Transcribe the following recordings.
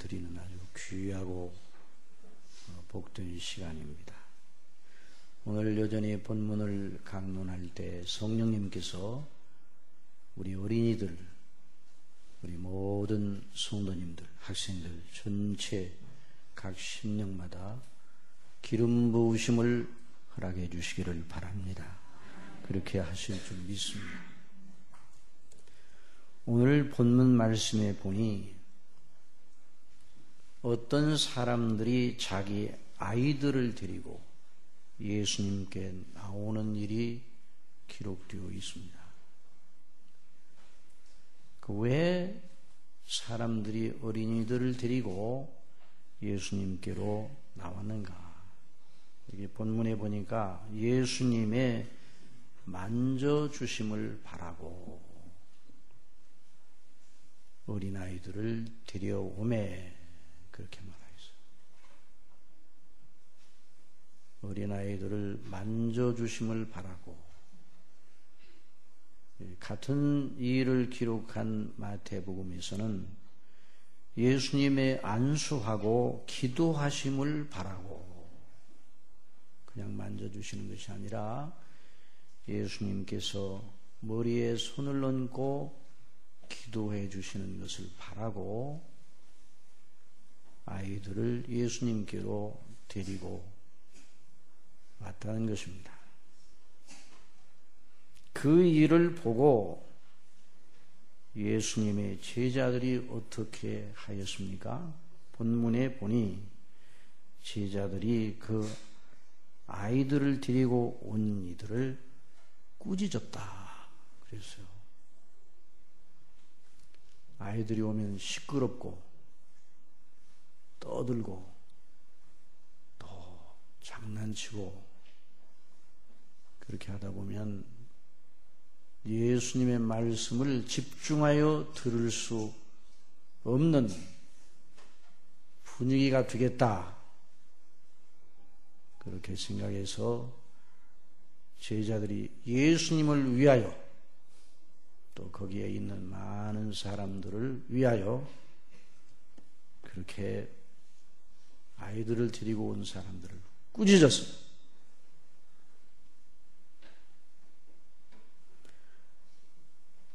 드리는 아주 귀하고 복된 시간입니다. 오늘 여전히 본문을 강론할 때 성령님께서 우리 어린이들, 우리 모든 성도님들, 학생들 전체 각 심령마다 기름 부으심을 허락해 주시기를 바랍니다. 그렇게 하실 줄 믿습니다. 오늘 본문 말씀에 보니 어떤 사람들이 자기 아이들을 데리고 예수님께 나오는 일이 기록되어 있습니다. 왜 사람들이 어린이들을 데리고 예수님께로 나왔는가? 여기 본문에 보니까 예수님의 만져주심을 바라고 어린아이들을 데려오매 그렇게 말하였어요. 어린아이들을 만져주심을 바라고. 같은 일을 기록한 마태복음에서는 예수님의 안수하고 기도하심을 바라고, 그냥 만져주시는 것이 아니라 예수님께서 머리에 손을 얹고 기도해 주시는 것을 바라고 아이들을 예수님께로 데리고 왔다는 것입니다. 그 일을 보고 예수님의 제자들이 어떻게 하였습니까? 본문에 보니 제자들이 그 아이들을 데리고 온 이들을 꾸짖었다 그랬어요. 아이들이 오면 시끄럽고 떠들고 또 장난치고 그렇게 하다 보면 예수님의 말씀을 집중하여 들을 수 없는 분위기가 되겠다, 그렇게 생각해서 제자들이 예수님을 위하여 또 거기에 있는 많은 사람들을 위하여 그렇게 아이들을 데리고 온 사람들을 꾸짖었어요.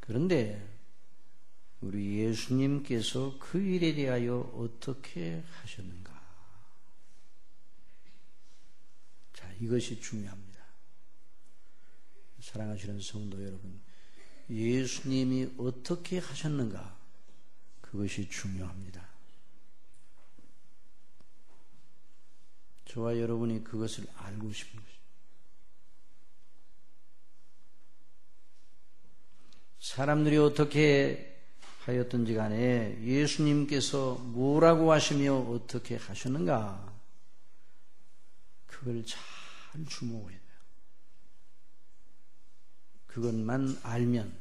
그런데 우리 예수님께서 그 일에 대하여 어떻게 하셨는가? 자, 이것이 중요합니다. 사랑하시는 성도 여러분, 예수님이 어떻게 하셨는가? 그것이 중요합니다. 저와 여러분이 그것을 알고 싶은 것입니다. 사람들이 어떻게 하였든지 간에 예수님께서 뭐라고 하시며 어떻게 하셨는가? 그걸 잘 주목해야 돼요. 그것만 알면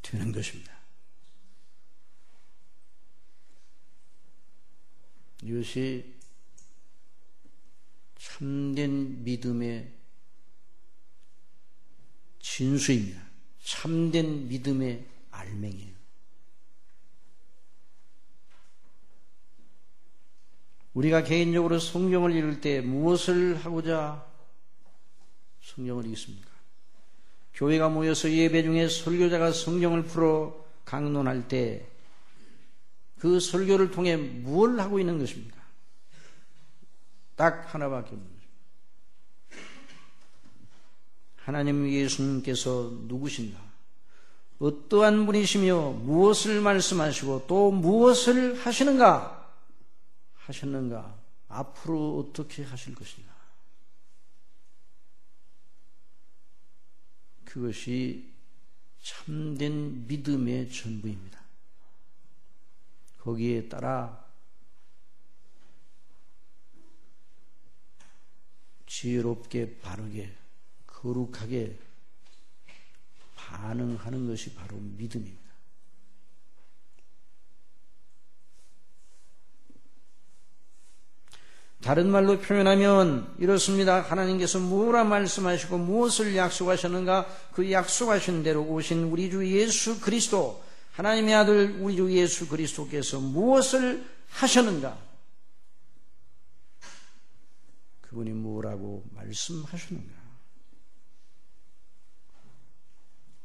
되는 것입니다. 이것이 참된 믿음의 진수입니다. 참된 믿음의 알맹이에요. 우리가 개인적으로 성경을 읽을 때 무엇을 하고자 성경을 읽습니까? 교회가 모여서 예배 중에 설교자가 성경을 풀어 강론할 때 그 설교를 통해 무엇을 하고 있는 것입니까? 딱 하나밖에 없는 것입니다. 하나님 하나님께서 누구신가? 어떠한 분이시며 무엇을 말씀하시고 또 무엇을 하시는가? 하셨는가? 앞으로 어떻게 하실 것인가? 그것이 참된 믿음의 전부입니다. 거기에 따라 지혜롭게 바르게 거룩하게 반응하는 것이 바로 믿음입니다. 다른 말로 표현하면 이렇습니다. 하나님께서 무엇라 말씀하시고 무엇을 약속하셨는가? 그 약속하신 대로 오신 우리 주 예수 그리스도 하나님의 아들 우리 주 예수 그리스도께서 무엇을 하셨는가? 그분이 뭐라고 말씀하셨는가?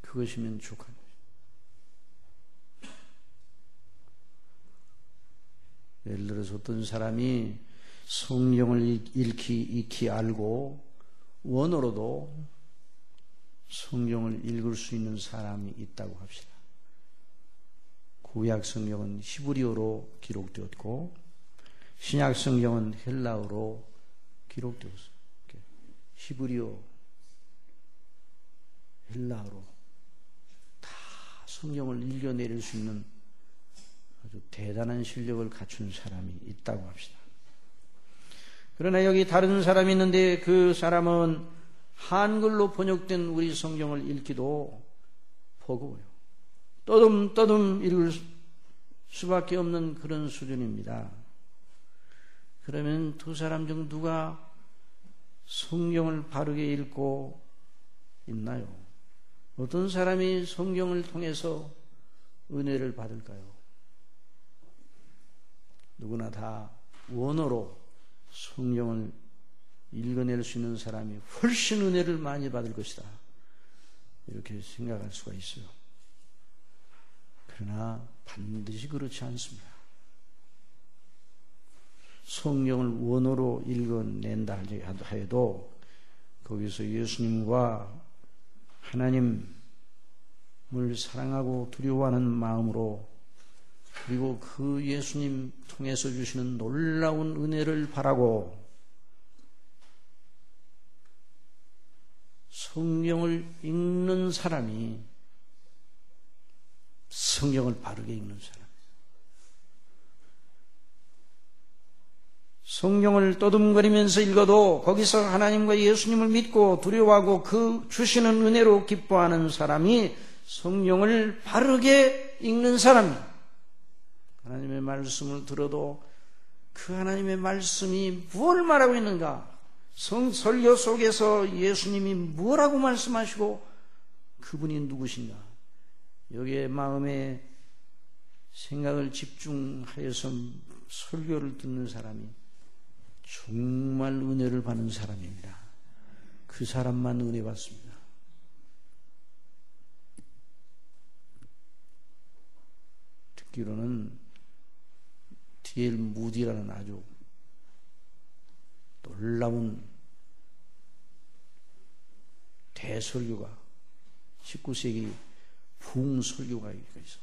그것이면 족한 것입니다. 예를 들어서 어떤 사람이 성경을 익히 알고 원어로도 성경을 읽을 수 있는 사람이 있다고 합시다. 구약 성경은 히브리어로 기록되었고 신약 성경은 헬라어로 기록되었어요. 히브리어, 헬라어로 다 성경을 읽어내릴 수 있는 아주 대단한 실력을 갖춘 사람이 있다고 합시다. 그러나 여기 다른 사람이 있는데 그 사람은 한글로 번역된 우리 성경을 읽기도 버거워요. 떠듬떠듬 읽을 수밖에 없는 그런 수준입니다. 그러면 두 사람 중 누가 성경을 바르게 읽고 있나요? 어떤 사람이 성경을 통해서 은혜를 받을까요? 누구나 다 원어로 성경을 읽어낼 수 있는 사람이 훨씬 은혜를 많이 받을 것이다. 이렇게 생각할 수가 있어요. 그러나 반드시 그렇지 않습니다. 성경을 원어로 읽어낸다 하여도 거기서 예수님과 하나님을 사랑하고 두려워하는 마음으로 그리고 그 예수님 통해서 주시는 놀라운 은혜를 바라고 성경을 읽는 사람이 성경을 바르게 읽는 사람. 성경을 떠듬거리면서 읽어도 거기서 하나님과 예수님을 믿고 두려워하고 그 주시는 은혜로 기뻐하는 사람이 성경을 바르게 읽는 사람입니다. 하나님의 말씀을 들어도 그 하나님의 말씀이 무엇을 말하고 있는가? 설교 속에서 예수님이 뭐라고 말씀하시고 그분이 누구신가? 여기에 마음의 생각을 집중하여서 설교를 듣는 사람이 정말 은혜를 받는 사람입니다. 그 사람만 은혜 받습니다. 듣기로는 D.L. 무디라는 아주 놀라운 대설교가 19세기 부흥 설교가 있어.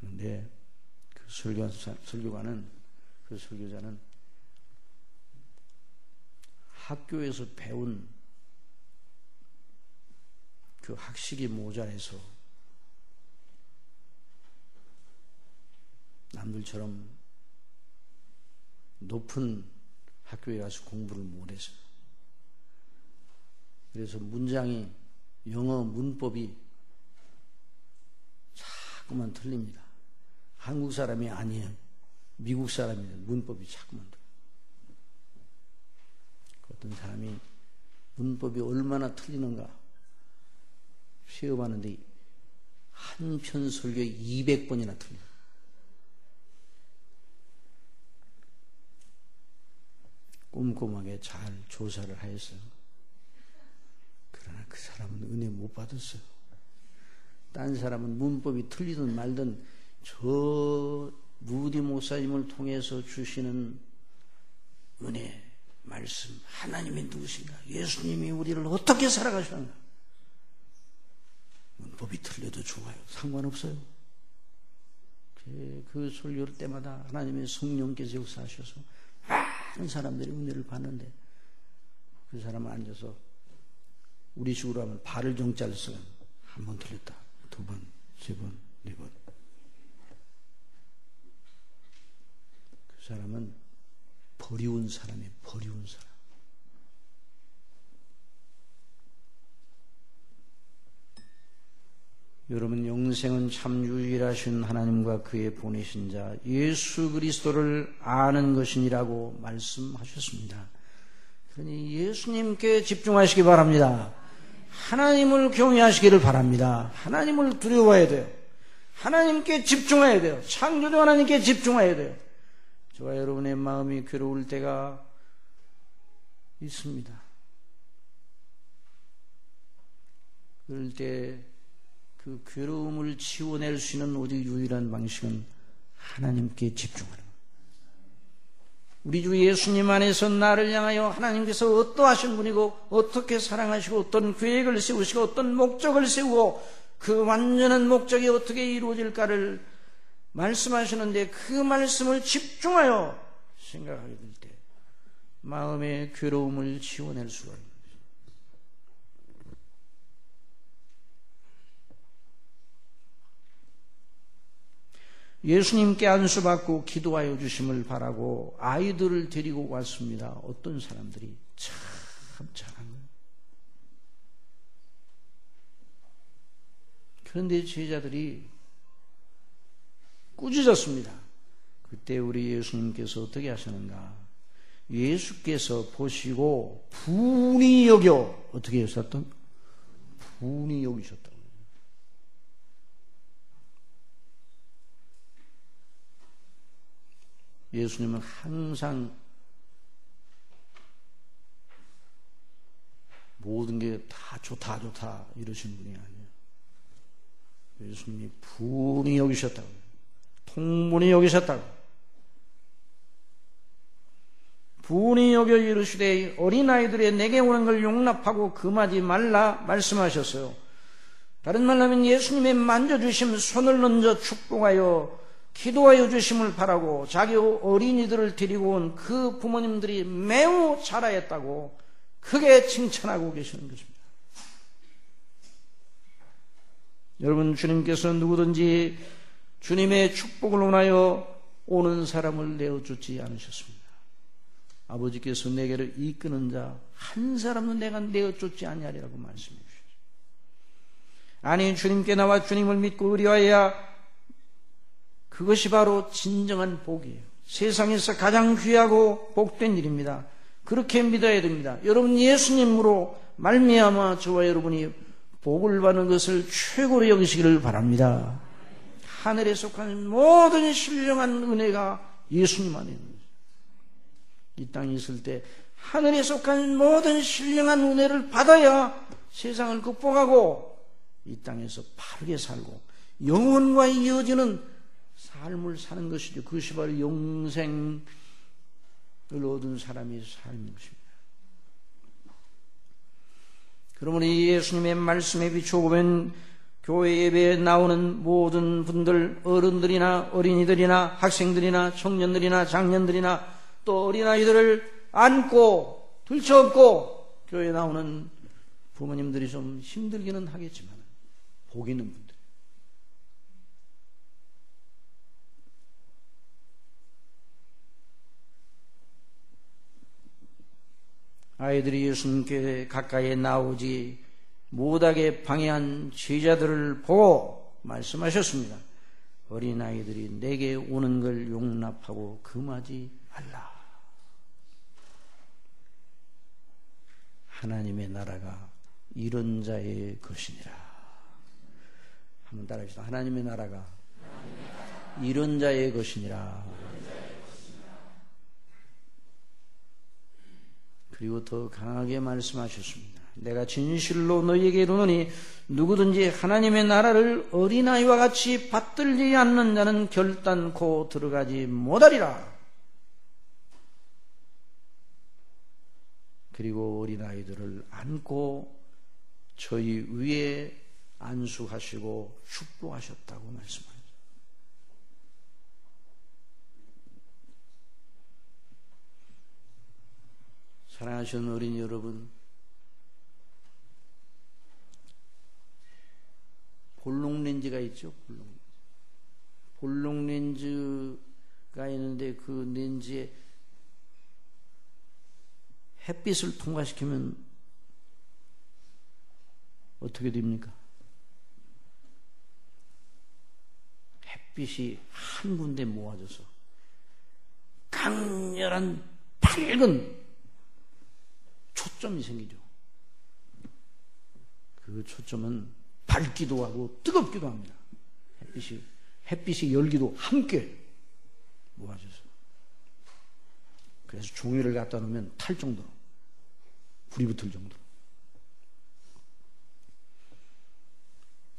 그런데 그 설교자는 학교에서 배운 그 학식이 모자라서 남들처럼 높은 학교에 가서 공부를 못했어요. 그래서 문장이 영어 문법이 자꾸만 틀립니다. 한국 사람이 아니에요. 미국 사람이에요. 문법이 자꾸만 틀려요. 어떤 사람이 문법이 얼마나 틀리는가 시험하는데 한 편 설교에 200번이나 틀려요. 꼼꼼하게 잘 조사를 하였어요. 그러나 그 사람은 은혜 못 받았어요. 딴 사람은 문법이 틀리든 말든 저 무디 목사님을 통해서 주시는 은혜, 말씀, 하나님이 누구신가? 예수님이 우리를 어떻게 살아가셨는가? 문법이 틀려도 좋아요. 상관없어요. 그 설교를 때마다 하나님의 성령께서 역사하셔서 많은 사람들이 은혜를 받는데 그 사람은 앉아서 우리 식으로 하면 발을 정자를 쓰면 한 번 틀렸다, 두 번, 세 번, 네 번. 그 사람은 버리운 사람이에요. 버리운 사람. 여러분, 영생은 참 유일하신 하나님과 그의 보내신 자 예수 그리스도를 아는 것이니라고 말씀하셨습니다. 그러니 예수님께 집중하시기 바랍니다. 하나님을 경외하시기를 바랍니다. 하나님을 두려워해야 돼요. 하나님께 집중해야 돼요. 창조주 하나님께 집중해야 돼요. 저와 여러분의 마음이 괴로울 때가 있습니다. 그럴 때 그 괴로움을 치워낼 수 있는 오직 유일한 방식은 하나님께 집중하는 거예요. 우리 주 예수님 안에서 나를 향하여 하나님께서 어떠하신 분이고 어떻게 사랑하시고 어떤 계획을 세우시고 어떤 목적을 세우고 그 완전한 목적이 어떻게 이루어질까를 말씀하시는데 그 말씀을 집중하여 생각하게 될 때 마음의 괴로움을 지워낼 수가 있는 거죠. 예수님께 안수받고 기도하여 주심을 바라고 아이들을 데리고 왔습니다. 어떤 사람들이 참 잘한 거예요. 그런데 제자들이 꾸짖었습니다. 그때 우리 예수님께서 어떻게 하시는가? 예수께서 보시고 분이 여겨 어떻게 하셨던? 분이 여기셨다고. 예수님은 항상 모든 게 다 좋다 이러시는 분이 아니에요. 예수님이 분이 여기셨다고, 통분이 여기셨다고. 분이 여겨 이르시되 어린아이들의 내게 오는 걸 용납하고 금하지 말라 말씀하셨어요. 다른 말로 하면 예수님의 만져주심, 손을 얹어 축복하여 기도하여 주심을 바라고 자기 어린이들을 데리고 온 그 부모님들이 매우 잘하였다고 크게 칭찬하고 계시는 것입니다. 여러분, 주님께서 누구든지 주님의 축복을 원하여 오는 사람을 내어주지 않으셨습니다. 아버지께서 내게를 이끄는 자 한 사람도 내가 내어쫓지 아니하리라고 말씀해 주셨죠. 아니, 주님께 나와 주님을 믿고 의뢰하여야 그것이 바로 진정한 복이에요. 세상에서 가장 귀하고 복된 일입니다. 그렇게 믿어야 됩니다. 여러분, 예수님으로 말미암아 저와 여러분이 복을 받는 것을 최고로 여기시기를 바랍니다. 하늘에 속한 모든 신령한 은혜가 예수님 안에 있는 거죠. 이 땅에 있을 때 하늘에 속한 모든 신령한 은혜를 받아야 세상을 극복하고 이 땅에서 바르게 살고 영원과 이어지는 삶을 사는 것이죠. 그것이 바로 영생을 얻은 사람의 삶인 것입니다. 그러므로 이 예수님의 말씀에 비춰보면 교회 예배에 나오는 모든 분들, 어른들이나 어린이들이나 학생들이나 청년들이나 장년들이나 또 어린아이들을 안고 들쳐업고 교회에 나오는 부모님들이 좀 힘들기는 하겠지만 복 있는 분들, 아이들이 예수님께 가까이 나오지 못하게 방해한 제자들을 보고 말씀하셨습니다. 어린아이들이 내게 오는 걸 용납하고 금하지 말라. 하나님의 나라가 이런 자의 것이니라. 한번 따라합시다. 하나님의 나라가 이런 자의 것이니라. 그리고 더 강하게 말씀하셨습니다. 내가 진실로 너희에게 이르노니 누구든지 하나님의 나라를 어린아이와 같이 받들지 않는 자는 결단코 들어가지 못하리라. 그리고 어린아이들을 안고 저희 위에 안수하시고 축복하셨다고 말씀하셨습니다. 사랑하시는 어린이 여러분, 볼록 렌즈가 있죠. 볼록 렌즈가 있는데 그 렌즈에 햇빛을 통과시키면 어떻게 됩니까? 햇빛이 한 군데 모아져서 강렬한 밝은 초점이 생기죠. 그 초점은 밝기도 하고 뜨겁기도 합니다. 햇빛이 열기도 함께 모아져서. 그래서 종이를 갖다 놓으면 탈 정도로, 불이 붙을 정도로.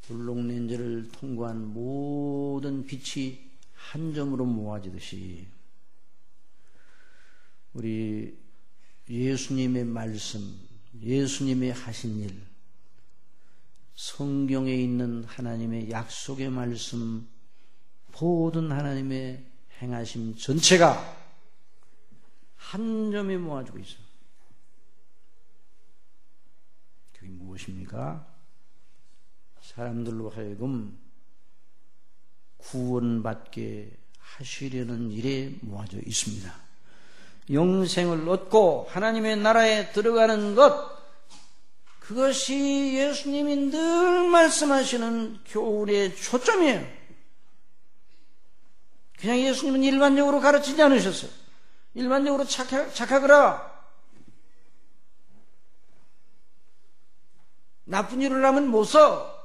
블록 렌즈를 통과한 모든 빛이 한 점으로 모아지듯이 우리 예수님의 말씀, 예수님의 하신 일, 성경에 있는 하나님의 약속의 말씀, 모든 하나님의 행하심 전체가 한 점에 모아지고 있어요. 그게 무엇입니까? 사람들로 하여금 구원받게 하시려는 일에 모아져 있습니다. 영생을 얻고 하나님의 나라에 들어가는 것, 그것이 예수님이 늘 말씀하시는 교훈의 초점이에요. 그냥 예수님은 일반적으로 가르치지 않으셨어요. 일반적으로 착하거라, 나쁜 일을 하면 못 써,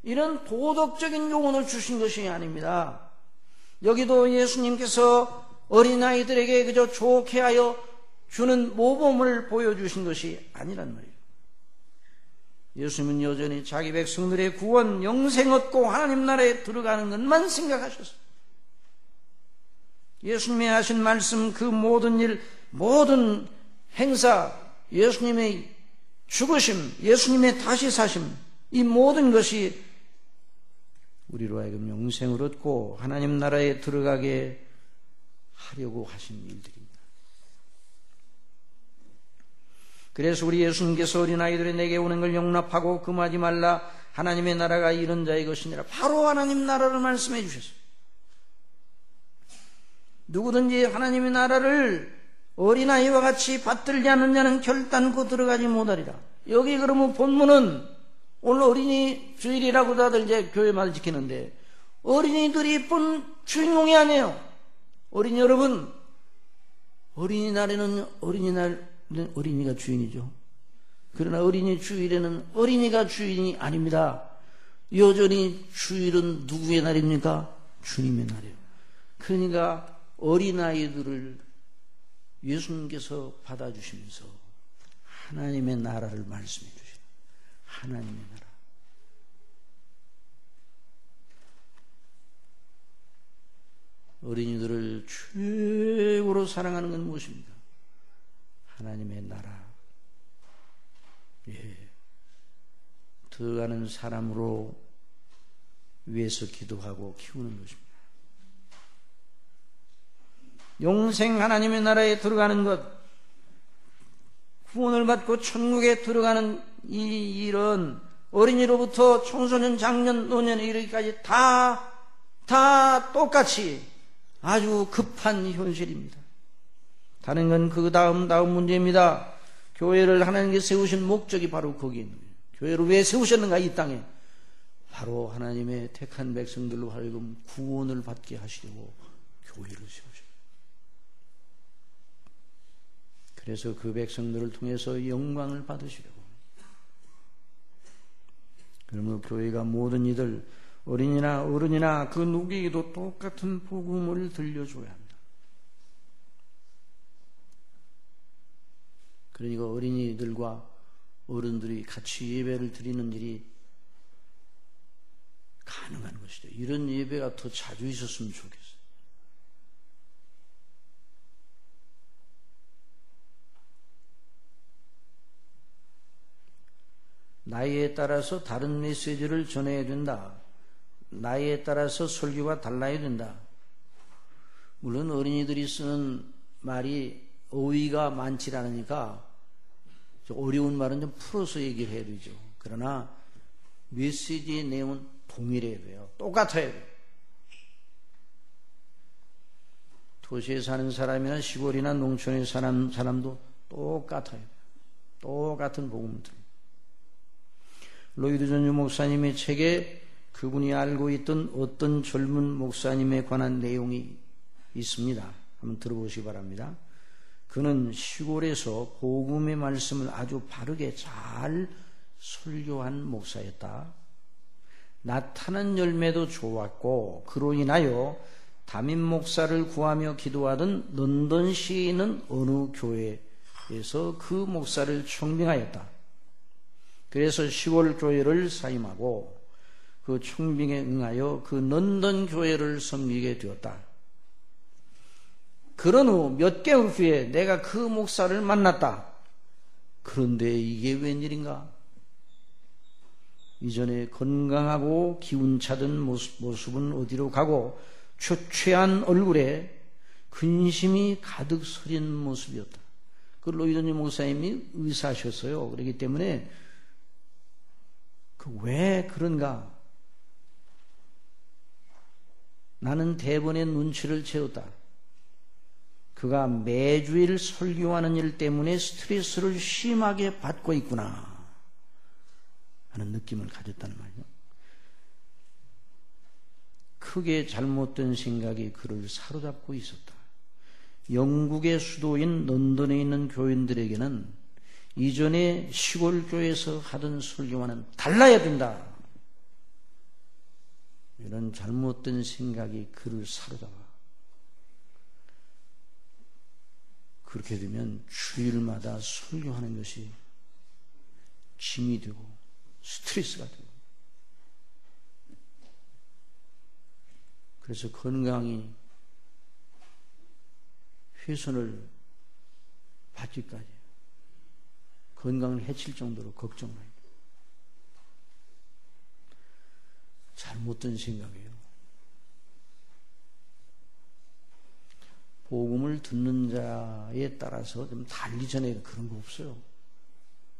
이런 도덕적인 교훈을 주신 것이 아닙니다. 여기도 예수님께서 어린아이들에게 그저 좋게 하여 주는 모범을 보여주신 것이 아니란 말이에요. 예수님은 여전히 자기 백성들의 구원, 영생 얻고 하나님 나라에 들어가는 것만 생각하셨어요. 예수님이 하신 말씀, 그 모든 일, 모든 행사, 예수님의 죽으심, 예수님의 다시 사심, 이 모든 것이 우리로 하여금 영생을 얻고 하나님 나라에 들어가게 하려고 하신 일들입니다. 그래서 우리 예수님께서 어린아이들이 내게 오는 걸 용납하고 금하지 말라, 하나님의 나라가 이런 자의 것이니라, 바로 하나님 나라를 말씀해 주셨어요. 누구든지 하나님의 나라를 어린아이와 같이 받들지 않는 자는 결단코 들어가지 못하리라. 여기 그러면 본문은 오늘 어린이 주일이라고 다들 이제 교회마다 지키는데 어린이들이 본 주인공이 아니에요. 어린이 여러분, 어린이날에는 어린이가 주인이죠. 그러나 어린이 주일에는 어린이가 주인이 아닙니다. 여전히 주일은 누구의 날입니까? 주님의 날이에요. 그러니까 어린아이들을 예수님께서 받아주시면서 하나님의 나라를 말씀해 주시죠. 하나님의 나라. 어린이들을 최고로 사랑하는 건 무엇입니까? 하나님의 나라. 예. 들어가는 사람으로 위해서 기도하고 키우는 것입니다. 영생 하나님의 나라에 들어가는 것, 구원을 받고 천국에 들어가는 이 일은 어린이로부터 청소년, 장년, 노년에 이르기까지 다 똑같이 아주 급한 현실입니다. 다른 건 그 다음 문제입니다. 교회를 하나님께서 세우신 목적이 바로 거기에 있는 거예요. 교회를 왜 세우셨는가, 이 땅에? 바로 하나님의 택한 백성들로 하여금 구원을 받게 하시려고 교회를 세우셨어요. 그래서 그 백성들을 통해서 영광을 받으시려고. 그러므로 교회가 모든 이들, 어린이나 어른이나 그 누구에게도 똑같은 복음을 들려줘야 합니다. 그러니까 어린이들과 어른들이 같이 예배를 드리는 일이 가능한 것이죠. 이런 예배가 더 자주 있었으면 좋겠어요. 나이에 따라서 다른 메시지를 전해야 된다. 나이에 따라서 설교가 달라야 된다. 물론 어린이들이 쓰는 말이 어휘가 많지 않으니까 어려운 말은 좀 풀어서 얘기를 해야 되죠. 그러나 메시지의 내용은 동일해야 돼요. 똑같아야 돼요. 도시에 사는 사람이나 시골이나 농촌에 사는 사람도 똑같아요. 똑같은 복음을 들어요. 로이드 존즈 목사님의 책에 그분이 알고 있던 어떤 젊은 목사님에 관한 내용이 있습니다. 한번 들어보시기 바랍니다. 그는 시골에서 복음의 말씀을 아주 바르게 잘 설교한 목사였다. 나타난 열매도 좋았고 그로 인하여 담임 목사를 구하며 기도하던 런던시에 있는 어느 교회에서 그 목사를 청빙하였다. 그래서 시골 교회를 사임하고 그 청빙에 응하여 그 런던 교회를 섬기게 되었다. 그런 후 몇 개월 후에 내가 그 목사를 만났다. 그런데 이게 웬일인가? 이전에 건강하고 기운차던 모습은 어디로 가고 초췌한 얼굴에 근심이 가득 서린 모습이었다. 그 로이더니 목사님이 의사하셨어요. 그렇기 때문에 왜 그런가? 나는 대번에 눈치를 채웠다. 그가 매주일 설교하는 일 때문에 스트레스를 심하게 받고 있구나 하는 느낌을 가졌다는 말이에요. 크게 잘못된 생각이 그를 사로잡고 있었다. 영국의 수도인 런던에 있는 교인들에게는 이전에 시골 교회에서 하던 설교와는 달라야 된다. 이런 잘못된 생각이 그를 사로잡아. 그렇게 되면 주일마다 설교하는 것이 짐이 되고 스트레스가 되고, 그래서 건강이 훼손을 받기까지 건강을 해칠 정도로 걱정을 해요. 잘못된 생각이에요. 복음을 듣는 자에 따라서 좀 달리 전해 그런 거 없어요.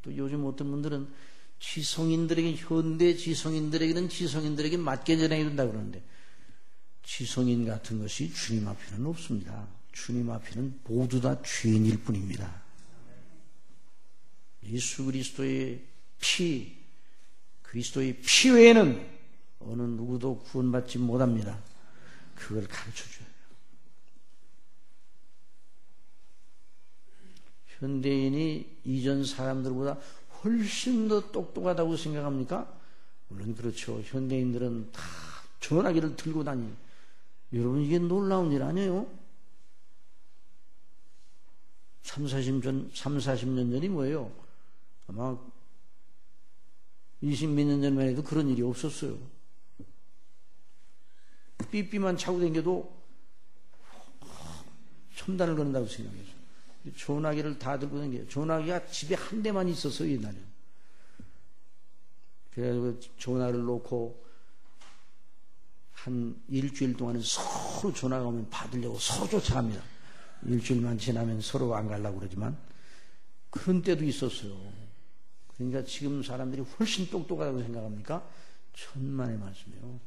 또 요즘 어떤 분들은 지성인들에게, 현대 지성인들에게는 지성인들에게 맞게 전해야 된다 그러는데, 지성인 같은 것이 주님 앞에는 없습니다. 주님 앞에는 모두 다 죄인일 뿐입니다. 예수 그리스도의 피, 그리스도의 피 외에는 어느 누구도 구원받지 못합니다. 그걸 가르쳐줘요. 현대인이 이전 사람들보다 훨씬 더 똑똑하다고 생각합니까? 물론 그렇죠. 현대인들은 다 전화기를 들고 다니는. 여러분, 이게 놀라운 일 아니에요? 30, 40년 전이 뭐예요? 아마 20몇 년 전만 해도 그런 일이 없었어요. 삐삐만 차고 다녀도 첨단을 건다고 생각해서 전화기를 다 들고 다녀요. 전화기가 집에 한 대만 있었어요, 옛날에. 그래서 전화를 놓고 한 일주일 동안은 서로 전화가 오면 받으려고 서로 쫓아갑니다. 일주일만 지나면 서로 안 가려고 그러지만 그런 때도 있었어요. 그러니까 지금 사람들이 훨씬 똑똑하다고 생각합니까? 천만의 말씀이에요.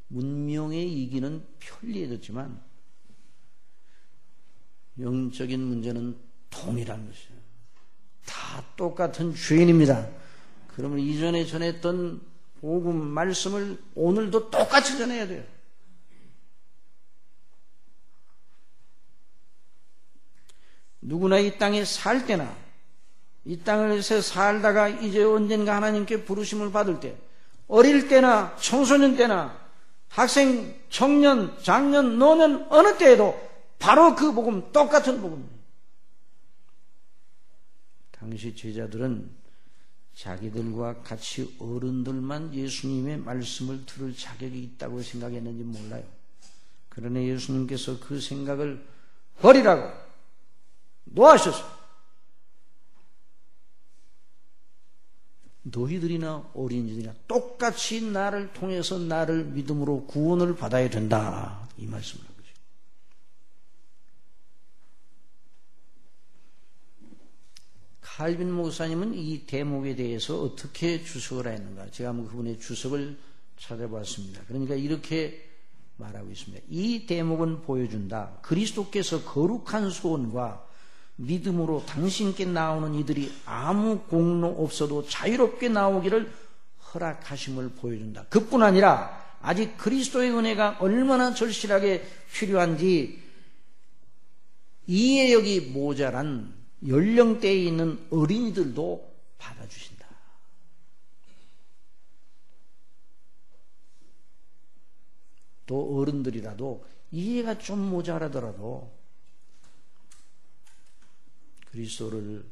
문명의 이기는 편리해졌지만 영적인 문제는 동일한 것이에요. 다 똑같은 죄인입니다. 그러면 이전에 전했던 복음 말씀을 오늘도 똑같이 전해야 돼요. 누구나 이 땅에 살 때나 이 땅에서 살다가 이제 언젠가 하나님께 부르심을 받을 때, 어릴 때나 청소년 때나 학생, 청년, 장년, 노년 어느 때에도 바로 그 복음, 똑같은 복음. 당시 제자들은 자기들과 같이 어른들만 예수님의 말씀을 들을 자격이 있다고 생각했는지 몰라요. 그러나 예수님께서 그 생각을 버리라고 놓아주셨어요. 너희들이나 어린이들이나 똑같이 나를 통해서 나를 믿음으로 구원을 받아야 된다. 이 말씀을 한 거죠. 칼빈 목사님은 이 대목에 대해서 어떻게 주석을 했는가? 제가 한번 그분의 주석을 찾아봤습니다. 그러니까 이렇게 말하고 있습니다. 이 대목은 보여준다. 그리스도께서 거룩한 소원과 믿음으로 당신께 나오는 이들이 아무 공로 없어도 자유롭게 나오기를 허락하심을 보여준다. 그뿐 아니라 아직 그리스도의 은혜가 얼마나 절실하게 필요한지 이해력이 모자란 연령대에 있는 어린이들도 받아주신다. 또 어른들이라도 이해가 좀 모자라더라도 그리스도를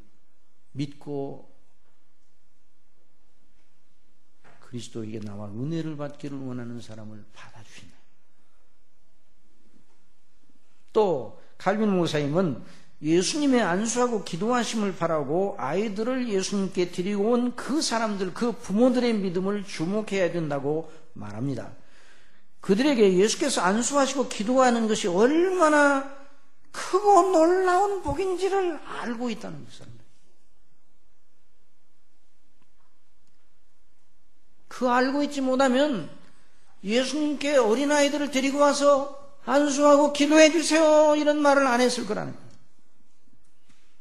믿고 그리스도에게 나와 은혜를 받기를 원하는 사람을 받아주신다. 또 칼빈 목사님은 예수님의 안수하고 기도하심을 바라고 아이들을 예수님께 데리고 온 그 사람들, 그 부모들의 믿음을 주목해야 된다고 말합니다. 그들에게 예수께서 안수하시고 기도하는 것이 얼마나 크고 놀라운 복인지를 알고 있다는 것입니다. 그 알고 있지 못하면 예수님께 어린아이들을 데리고 와서 안수하고 기도해 주세요 이런 말을 안 했을 거라는 거예요.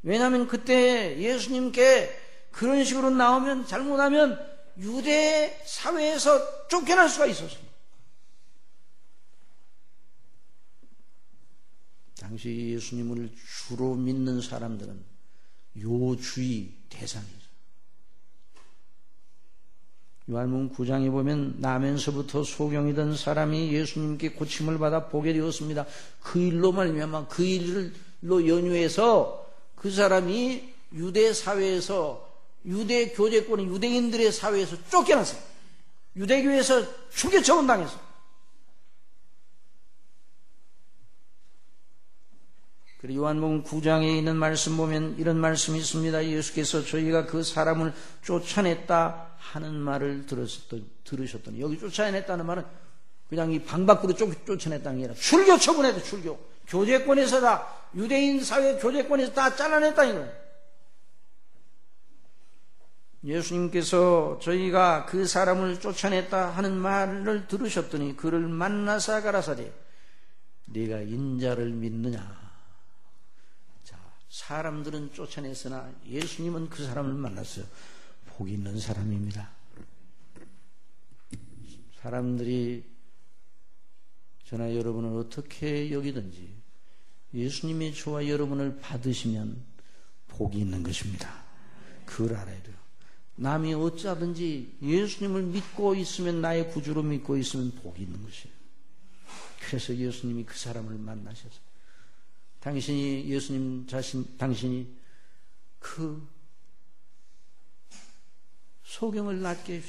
왜냐하면 그때 예수님께 그런 식으로 나오면 잘못하면 유대 사회에서 쫓겨날 수가 있었습니다. 당시 예수님을 주로 믿는 사람들은 요주의 대상이죠. 요한복음 9장에 보면 나면서부터 소경이던 사람이 예수님께 고침을 받아 보게 되었습니다. 그 일로 말미암아 그 일로 연유해서 그 사람이 유대 사회에서 유대 교제권의 유대인들의 사회에서 쫓겨났어요. 유대교에서 죽여 처분당했어요. 그리고 요한복음 9장에 있는 말씀 보면 이런 말씀이 있습니다. 예수께서 저희가 그 사람을 쫓아냈다 하는 말을 들으셨더니 여기 쫓아냈다는 말은 그냥 이 방 밖으로 쫓아냈다는 게 아니라 출교 처분해도 출교. 교제권에서 다 유대인 사회 교제권에서 다 잘라냈다는 거예요. 예수님께서 저희가 그 사람을 쫓아냈다 하는 말을 들으셨더니 그를 만나사 가라사대 네가 인자를 믿느냐. 자, 사람들은 쫓아냈으나 예수님은 그 사람을 만났어요. 복 있는 사람입니다. 사람들이 저나 여러분을 어떻게 여기든지 예수님의 저와 여러분을 받으시면 복이 있는 것입니다. 그걸 알아야 돼요. 남이 어쩌든지 예수님을 믿고 있으면 나의 구주로 믿고 있으면 복이 있는 것이에요. 그래서 예수님이 그 사람을 만나셔서 당신이 예수님 당신이 그 소경을 낫게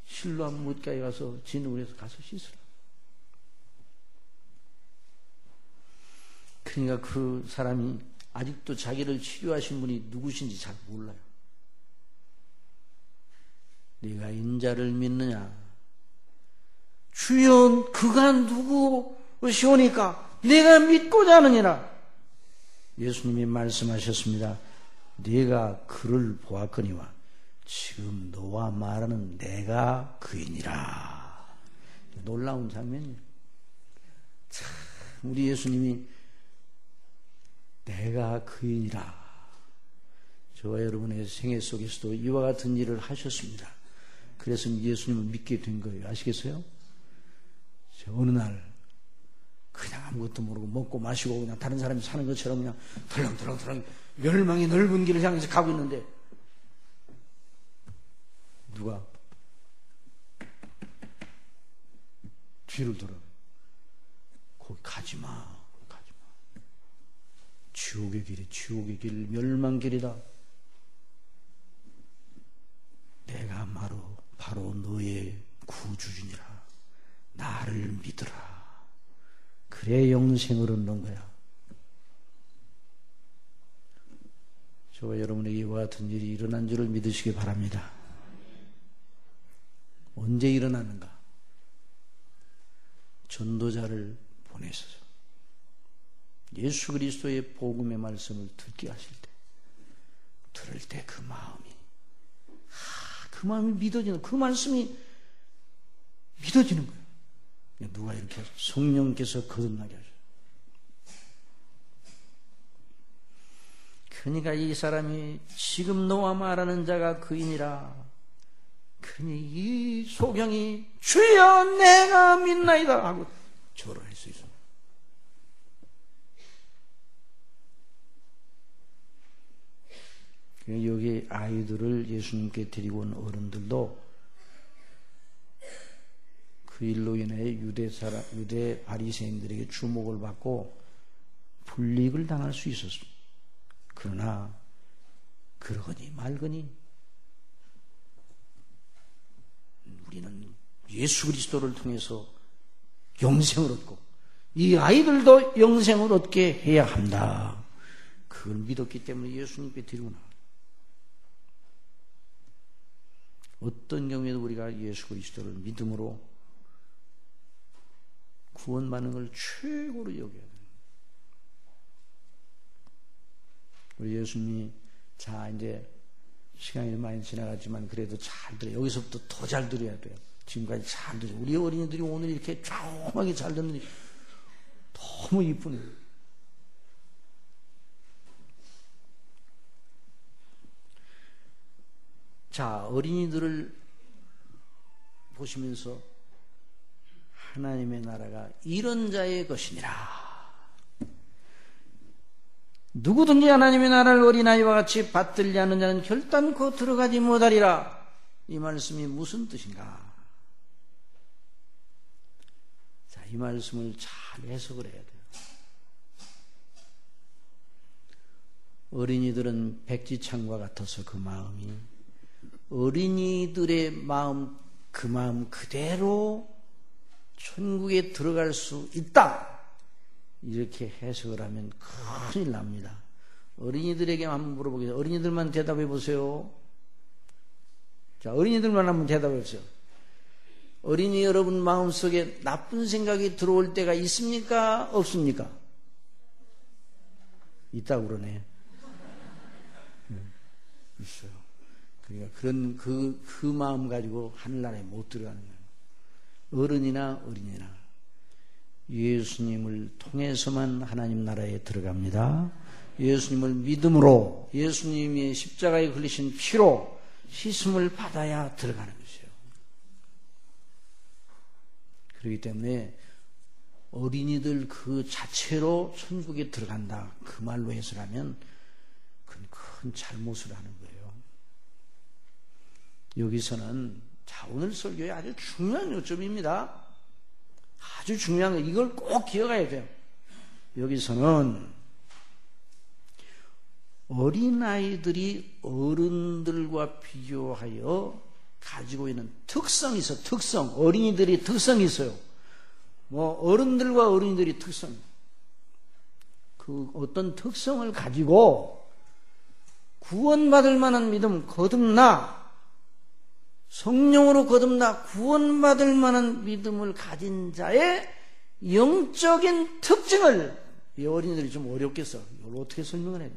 실로암 못가에 가서 진흙을 해서 가서 씻으라. 그러니까 그 사람이 아직도 자기를 치료하신 분이 누구신지 잘 몰라요. 네가 인자를 믿느냐? 주여 그가 누구시오니까 내가 믿고자 하느니라. 예수님이 말씀하셨습니다. 네가 그를 보았거니와 지금 너와 말하는 내가 그이니라. 놀라운 장면이에요. 참 우리 예수님이 내가 그이니라. 저와 여러분의 생애 속에서도 이와 같은 일을 하셨습니다. 그래서 예수님을 믿게 된 거예요. 아시겠어요? 어느 날 그냥 아무것도 모르고 먹고 마시고 그냥 다른 사람이 사는 것처럼 그냥 덜렁덜렁 멸망의 넓은 길을 향해서 가고 있는데 누가 뒤를 돌아 거기 가지마. 지옥의 길 멸망길이다. 내가 바로 너의 구주이니라. 나를 믿으라. 그래 영생을 얻는 거야. 저와 여러분에게 이와 같은 일이 일어난 줄을 믿으시기 바랍니다. 언제 일어나는가? 전도자를 보내셔서 예수 그리스도의 복음의 말씀을 듣게 하실 때 들을 때 그 마음이 믿어지는 그 말씀이 믿어지는 거예요. 누가 이렇게 성령께서 거듭나게 하죠. 그러니까 이 사람이 지금 너와 말하는 자가 그이니라. 그러니 이 소경이 주여 내가 믿나이다 하고 절을 할 수 있습니다. 여기 아이들을 예수님께 데리고 온 어른들도 그 일로 인해 유대 바리새인들에게 주목을 받고 불이익을 당할 수 있었습니다. 그러나 그러거니 말거니 우리는 예수 그리스도를 통해서 영생을 얻고 이 아이들도 영생을 얻게 해야 한다. 그걸 믿었기 때문에 예수님께 드리고 나와요. 어떤 경우에도 우리가 예수 그리스도를 믿음으로 구원받는 걸 최고로 여겨야 돼요. 우리 예수님이 자 이제 시간이 많이 지나갔지만 그래도 잘 들어요. 여기서부터 더 잘 들어야 돼요. 지금까지 잘 들어요. 우리 어린이들이 오늘 이렇게 조용하게 잘 듣는 너무 이쁘네요. 자, 어린이들을 보시면서 하나님의 나라가 이런 자의 것이니라. 누구든지 하나님의 나라를 어린아이와 같이 받들지 않는 자는 결단코 들어가지 못하리라. 이 말씀이 무슨 뜻인가? 자, 이 말씀을 잘 해석을 해야 돼요. 어린이들은 백지창과 같아서 그 마음이 어린이들의 마음, 그 마음 그대로 천국에 들어갈 수 있다. 이렇게 해석을 하면 큰일 납니다. 어린이들에게 한번 물어보겠습니다. 어린이들만 대답해 보세요. 자, 어린이들만 한번 대답해 보세요. 어린이 여러분 마음속에 나쁜 생각이 들어올 때가 있습니까? 없습니까? 있다고 그러네. 있어요. 그러니까 그런 그 마음 가지고 하늘나라에 못 들어가는 거예요. 어른이나 어린이나 예수님을 통해서만 하나님 나라에 들어갑니다. 예수님을 믿음으로 예수님이 십자가에 흘리신 피로 씻음을 받아야 들어가는 것이에요. 그렇기 때문에 어린이들 그 자체로 천국에 들어간다. 그 말로 해석하면 그건 큰 잘못을 하는 거예요. 여기서는 자, 오늘 설교의 아주 중요한 요점입니다. 아주 중요한 거, 이걸 꼭 기억해야 돼요. 여기서는 어린아이들이 어른들과 비교하여 가지고 있는 특성이 있어. 특성. 어린이들이 특성이 있어요. 어른들과 어린이들이 특성. 그 어떤 특성을 가지고 구원받을 만한 믿음, 거듭나 성령으로 거듭나 구원받을 만한 믿음을 가진 자의 영적인 특징을, 이 어린이들이 좀 어렵겠어. 이걸 어떻게 설명을 해야 돼?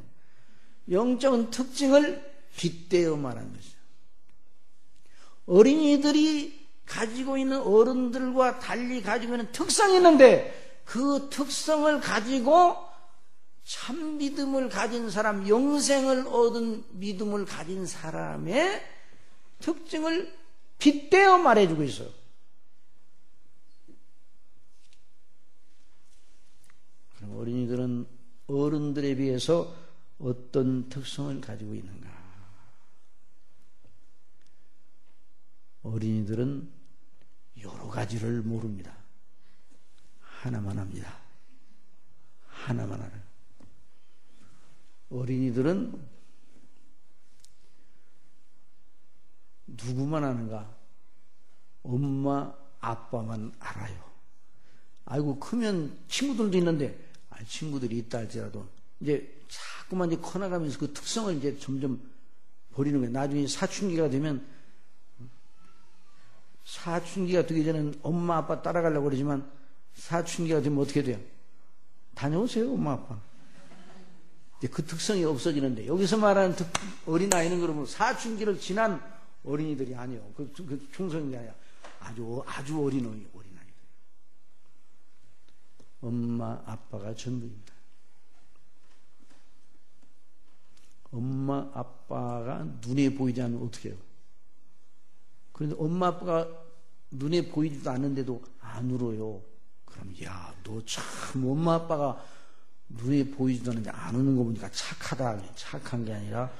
영적인 특징을 빗대어 말하는 것이죠. 어린이들이 가지고 있는 어른들과 달리 가지고 있는 특성이 있는데 그 특성을 가지고 참 믿음을 가진 사람, 영생을 얻은 믿음을 가진 사람의 특징을 빗대어 말해주고 있어요. 그럼 어린이들은 어른들에 비해서 어떤 특성을 가지고 있는가? 어린이들은 여러 가지를 모릅니다. 하나만 합니다. 하나만 알아요. 어린이들은 누구만 아는가? 엄마, 아빠만 알아요. 아이고, 크면 친구들도 있는데, 친구들이 있다 할지라도, 이제 자꾸만 이제 커나가면서 그 특성을 이제 점점 버리는 거예요. 나중에 사춘기가 되면, 사춘기가 되기 전에는 엄마, 아빠 따라가려고 그러지만, 사춘기가 되면 어떻게 돼요? 다녀오세요, 엄마, 아빠. 이제 그 특성이 없어지는데, 여기서 말하는 어린아이는 그러면 사춘기를 지난 어린이들이 아니에요. 그 총성이 아니라 아주 어린 어린아이들. 엄마, 아빠가 전부입니다. 엄마, 아빠가 눈에 보이지 않으면 어떻게 해요? 그런데 엄마, 아빠가 눈에 보이지도 않는데도 안 울어요. 그럼 야, 너 참 엄마, 아빠가 눈에 보이지도 않는데 안 우는 거 보니까 착하다. 착한 게 아니라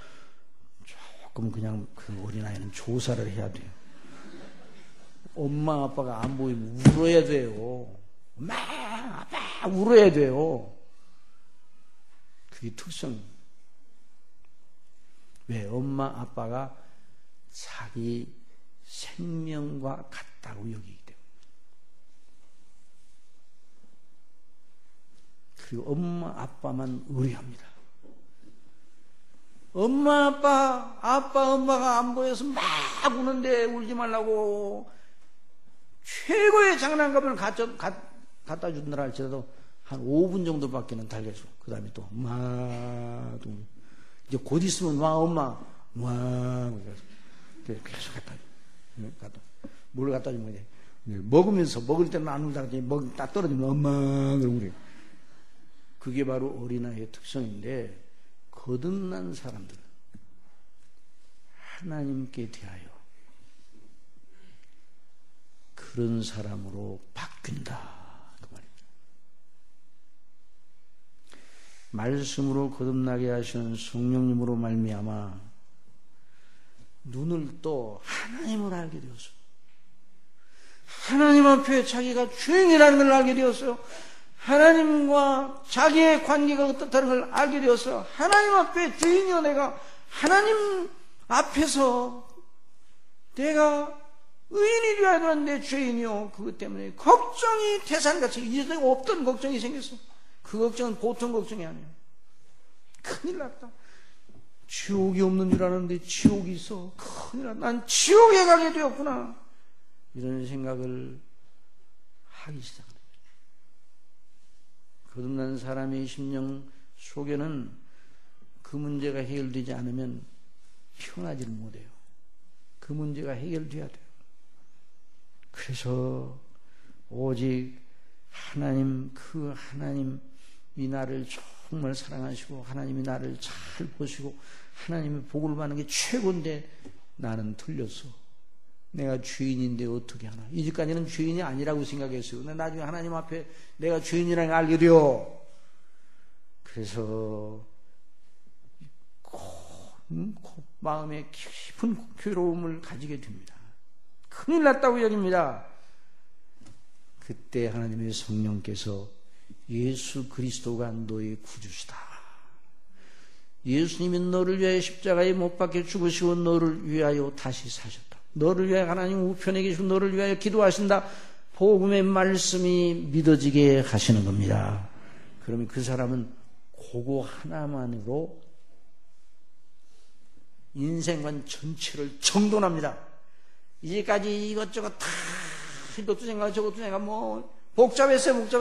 조금 그냥 그 어린아이는 조사를 해야 돼요. 엄마 아빠가 안 보이면 울어야 돼요. 엄마 아빠 울어야 돼요. 그게 특성입니다. 왜? 엄마 아빠가 자기 생명과 같다고 여기기 때문에. 그리고 엄마 아빠만 의뢰합니다. 엄마 아빠 엄마가 안 보여서 막 우는데 울지 말라고 최고의 장난감을 갖다 준다 할지라도 한 5분 정도밖에는 달래줘. 그 다음에 또 엄마 이제 곧 있으면 와 엄마 와 계속 갖다 줘. 뭘 갖다 주면 돼. 먹으면서 먹을 때는 안 울다가 딱 떨어지면 엄마 그러고 그래. 그게 바로 어린아이의 특성인데, 거듭난 사람들은 하나님께 대하여 그런 사람으로 바뀐다 그 말입니다. 말씀으로 거듭나게 하시는 성령님으로 말미암아 눈을 또 하나님을 알게 되었어요. 하나님 앞에 자기가 주인이라는 걸 알게 되었어요. 하나님과 자기의 관계가 어떻다는 걸 알게 되었어요. 하나님 앞에 주인이요, 내가 하나님 앞에서 내가 의인이 되어야 되는데 죄인이요. 그것 때문에 걱정이 태산같이 이제 없던 걱정이 생겼어. 그 걱정은 보통 걱정이 아니에요. 큰일 났다. 지옥이 없는 줄 알았는데 지옥이 있어. 큰일 났다. 난 지옥에 가게 되었구나. 이런 생각을 하기 시작합니다. 거듭난 사람의 심령 속에는 그 문제가 해결되지 않으면 평하지를 못해요. 그 문제가 해결돼야 돼요. 그래서 오직 하나님이 나를 정말 사랑하시고 하나님이 나를 잘 보시고 하나님의 복을 받는 게 최고인데 나는 틀렸어. 내가 죄인인데 어떻게 하나. 이제까지는 죄인이 아니라고 생각했어요. 근데 나중에 하나님 앞에 내가 죄인이라는 걸 알게 돼요. 그래서 마음에 깊은 괴로움을 가지게 됩니다. 큰일 났다고 여깁니다. 그때 하나님의 성령께서 예수 그리스도가 너의 구주시다. 예수님이 너를 위하여 십자가에 못 박혀 죽으시고 너를 위하여 다시 사셨다. 너를 위하여 하나님 우편에 계시고 너를 위하여 기도하신다. 복음의 말씀이 믿어지게 하시는 겁니다. 그러면 그 사람은 그거 하나만으로 인생관 전체를 정돈합니다. 이제까지 이것저것 다 이것도 생각 저것도 생각 복잡해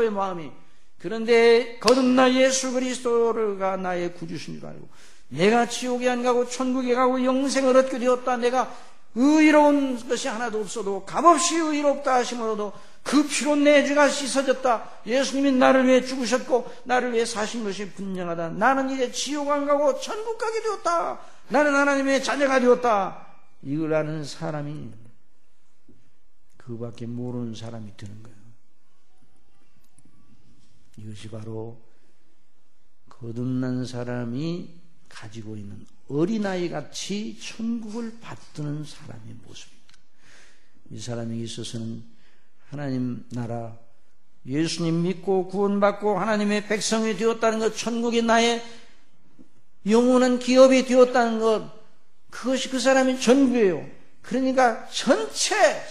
마음이. 그런데 거듭나 예수 그리스도가 나의 구주신 줄 알고 내가 지옥에 안 가고 천국에 가고 영생을 얻게 되었다. 내가 의로운 것이 하나도 없어도 값없이 의롭다 하심으로도 그 피로 내 죄가 씻어졌다. 예수님이 나를 위해 죽으셨고 나를 위해 사신 것이 분명하다. 나는 이제 지옥 안 가고 천국 가게 되었다. 나는 하나님의 자녀가 되었다. 이걸 아는 사람이 그밖에 모르는 사람이 되는 거예요. 이것이 바로 거듭난 사람이 가지고 있는 어린아이같이 천국을 받드는 사람의 모습입니다. 이 사람에게 있어서는 하나님 나라, 예수님 믿고 구원받고 하나님의 백성이 되었다는 것, 천국이 나의 영원한 기업이 되었다는 것, 그것이 그 사람의 전부예요. 그러니까 전체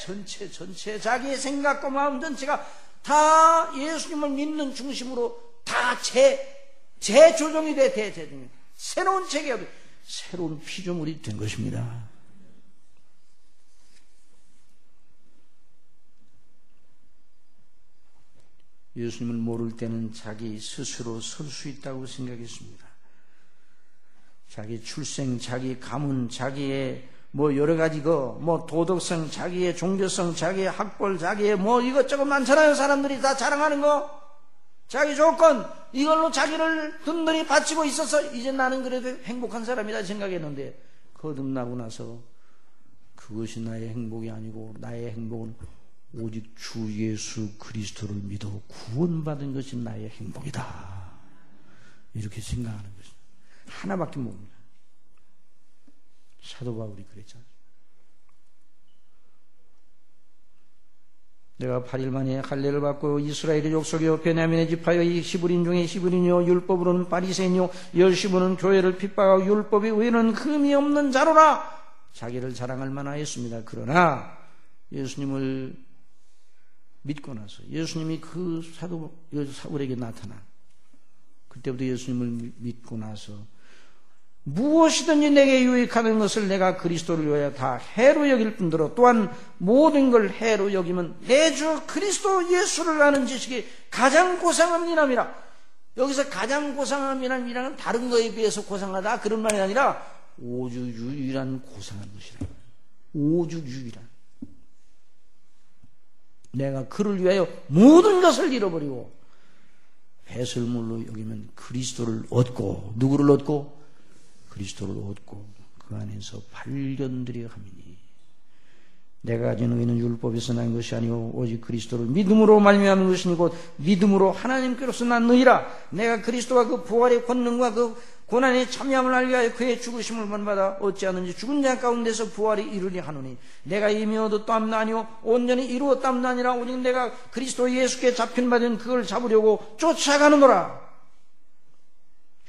자기의 생각과 마음 전체가 다 예수님을 믿는 중심으로 다 재조정이 돼. 새로운 체계가 새로운 피조물이 된 것입니다. 예수님을 모를 때는 자기 스스로 설 수 있다고 생각했습니다. 자기 출생, 자기 가문, 자기의 여러 가지 도덕성, 자기의 종교성, 자기의 학벌, 자기의 이것저것 많잖아요. 사람들이 다 자랑하는 거. 자기 조건, 이걸로 자기를 든든히 바치고 있어서 이제 나는 그래도 행복한 사람이다 생각했는데 거듭나고 나서 그것이 나의 행복이 아니고 나의 행복은 오직 주 예수 그리스도를 믿어 구원받은 것이 나의 행복이다. 이렇게 생각하는 것입니다. 하나밖에 모릅니다. 사도 바울이 그랬잖아요. 내가 8일 만에 할례를 받고 이스라엘의 족속이요 베냐민의 지파여 이 히브리인 중에 히브리인이요 율법으로는 바리새인이요 열심으로는 교회를 핍박하고 율법의 의에는 흠이 없는 자로라 자기를 자랑할 만하였습니다. 그러나 예수님을 믿고 나서 예수님이 그 사도 사울에게 나타나 그때부터 예수님을 믿고 나서 무엇이든지 내게 유익하는 것을 내가 그리스도를 위하여 다 해로 여길 뿐더러 또한 모든 걸 해로 여기면 내 주 그리스도 예수를 아는 지식이 가장 고상함이라미라. 여기서 가장 고상함이라는 다른 거에 비해서 고상하다 그런 말이 아니라 오직 유일한 고상한 것이라. 오직 유일한. 내가 그를 위하여 모든 것을 잃어버리고 배설물로 여기면 그리스도를 얻고 누구를 얻고 그리스도를 얻고 그 안에서 발견들이 함이니 내가 가진 의는 율법에서 난 것이 아니오 오직 그리스도를 믿음으로 말미암은 것이니 곧 믿음으로 하나님께로서 난 의라. 내가 그리스도와 그 부활의 권능과 그 고난에 참여함을 알기 위하여 그의 죽으심을 본받아 어찌하는지 죽은 자 가운데서 부활이 이르리 하노니 내가 이미 얻었담도 아니오 온전히 이루었담도 아니라 오직 내가 그리스도 예수께 잡힌 바된 그걸 잡으려고 쫓아가는도라.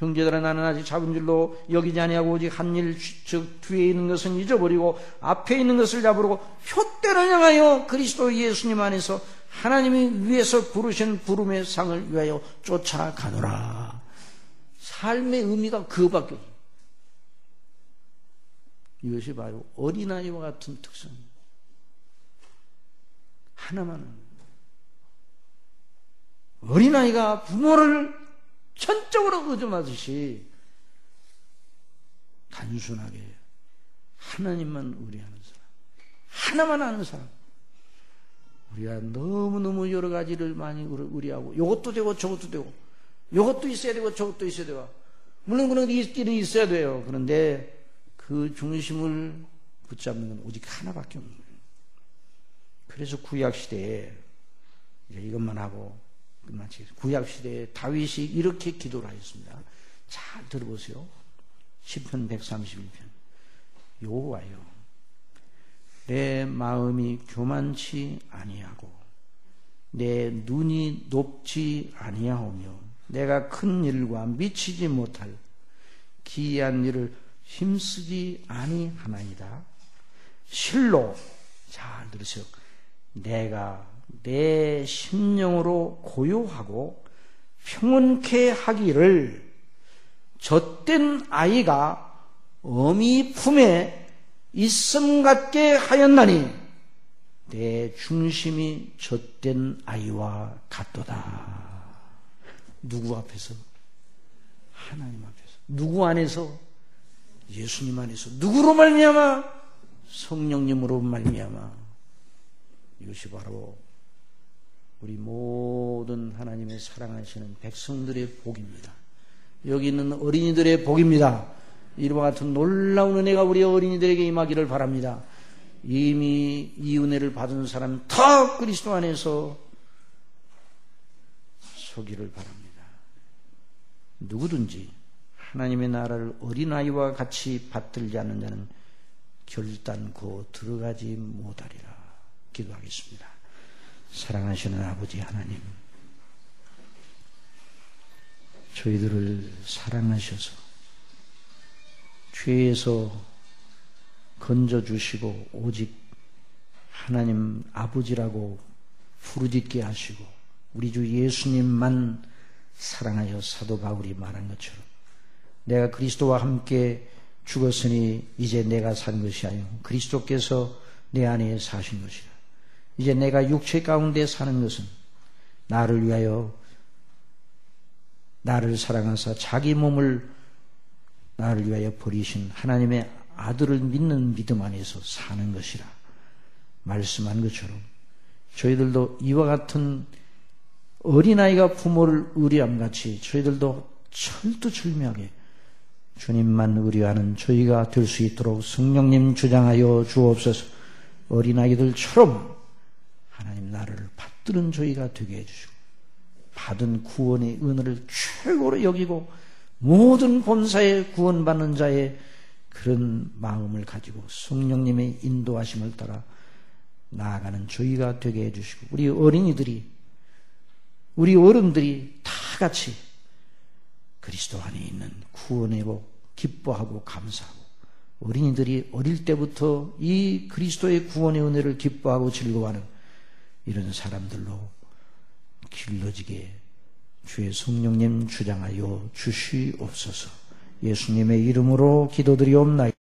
형제들아 나는 아직 잡은 줄로 여기지 아니하고 오직 한 일 즉 뒤에 있는 것은 잊어버리고 앞에 있는 것을 잡으려고 표대를 향하여 그리스도 예수님 안에서 하나님이 위에서 부르신 부름의 상을 위하여 쫓아가노라. 삶의 의미가 그거밖에 없어요. 이것이 바로 어린아이와 같은 특성입니다. 하나만은 어린아이가 부모를 전적으로 의존하듯이 단순하게 하나님만 의뢰하는 사람, 하나만 아는 사람. 우리가 너무너무 여러 가지를 많이 의뢰하고 이것도 되고 저것도 되고 이것도 있어야 되고 저것도 있어야 되고 물론 그런 게 있기는 있어야 돼요. 그런데 그 중심을 붙잡는 건 오직 하나밖에 없는 거예요. 그래서 구약시대에 이것만 하고 끝마치겠습니다. 구약시대에 다윗이 이렇게 기도를 하였습니다. 잘 들어보세요. 시편 131편. 여호와여 내 마음이 교만치 아니하고 내 눈이 높지 아니하오며 내가 큰 일과 미치지 못할 기이한 일을 힘쓰지 아니하나이다. 실로 잘 들으세요. 내가 내 심령으로 고요하고 평온케 하기를 젖된 아이가 어미 품에 있음 같게 하였나니 내 중심이 젖된 아이와 같도다. 누구 앞에서? 하나님 앞에서. 누구 안에서? 예수님 안에서. 누구로 말미암아? 성령님으로 말미암아. 이것이 바로 우리 모든 하나님의 사랑하시는 백성들의 복입니다. 여기 있는 어린이들의 복입니다. 이와 같은 놀라운 은혜가 우리 어린이들에게 임하기를 바랍니다. 이미 이 은혜를 받은 사람 다 그리스도 안에서 서기를 바랍니다. 누구든지 하나님의 나라를 어린아이와 같이 받들지 않는 자는 결단코 들어가지 못하리라. 기도하겠습니다. 사랑하시는 아버지 하나님, 저희들을 사랑하셔서 죄에서 건져주시고 오직 하나님 아버지라고 부르짖게 하시고 우리 주 예수님만 사랑하여 사도 바울이 말한 것처럼 내가 그리스도와 함께 죽었으니 이제 내가 산 것이 아니오 그리스도께서 내 안에 사신 것이라. 이제 내가 육체 가운데 사는 것은 나를 위하여 나를 사랑하사 자기 몸을 나를 위하여 버리신 하나님의 아들을 믿는 믿음 안에서 사는 것이라 말씀한 것처럼 저희들도 이와 같은 어린아이가 부모를 의뢰함같이 저희들도 철두철미하게 주님만 의뢰하는 저희가 될 수 있도록 성령님 주장하여 주옵소서. 어린아이들처럼 하나님 나라를 받드는 저희가 되게 해주시고 받은 구원의 은혜를 최고로 여기고 모든 본사에 구원받는 자의 그런 마음을 가지고 성령님의 인도하심을 따라 나아가는 저희가 되게 해주시고, 우리 어린이들이, 우리 어른들이 다 같이 그리스도 안에 있는 구원의 복 기뻐하고 감사하고, 어린이들이 어릴 때부터 이 그리스도의 구원의 은혜를 기뻐하고 즐거워하는 이런 사람들로 길러지게 주의 성령님 주장하여 주시옵소서. 예수님의 이름으로 기도드리옵나이다.